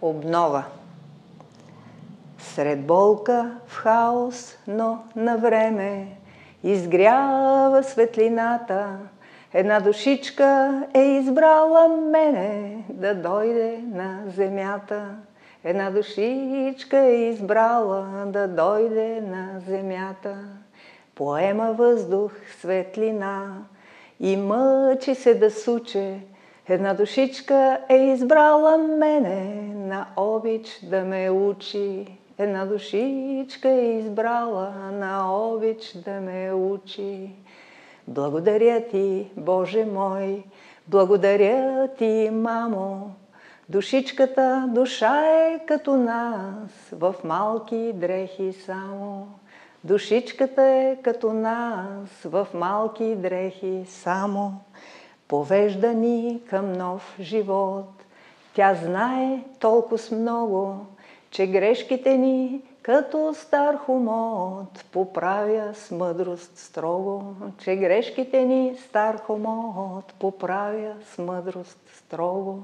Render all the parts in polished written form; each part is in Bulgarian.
Обнова. Сред болка в хаос, но навреме изгрява светлината. Една душичка е избрала мене да дойде на земята. Една душичка е избрала да дойде на земята. Поема въздух, светлина и мъчи се да суче. Една душичка е избрала мене на обич да ме учи. Една душичка е избрала на обич да ме учи. Благодаря ти, Боже мой, благодаря ти, мамо. Душичката душа е като нас, в малки дрехи само. Душичката е като нас, в малки дрехи само. Повежда ни към нов живот. Тя знае толкова много, че грешките ни като стар хомот поправя с мъдрост строго. Че грешките ни стар хомот поправя с мъдрост строго.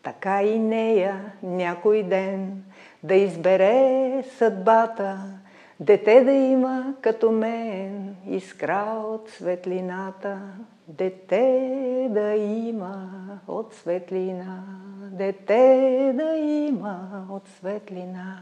Така и нея някой ден да избере съдбата, дете да има като мен, искра от светлината. Дете да има от светлина, дете да има от светлина.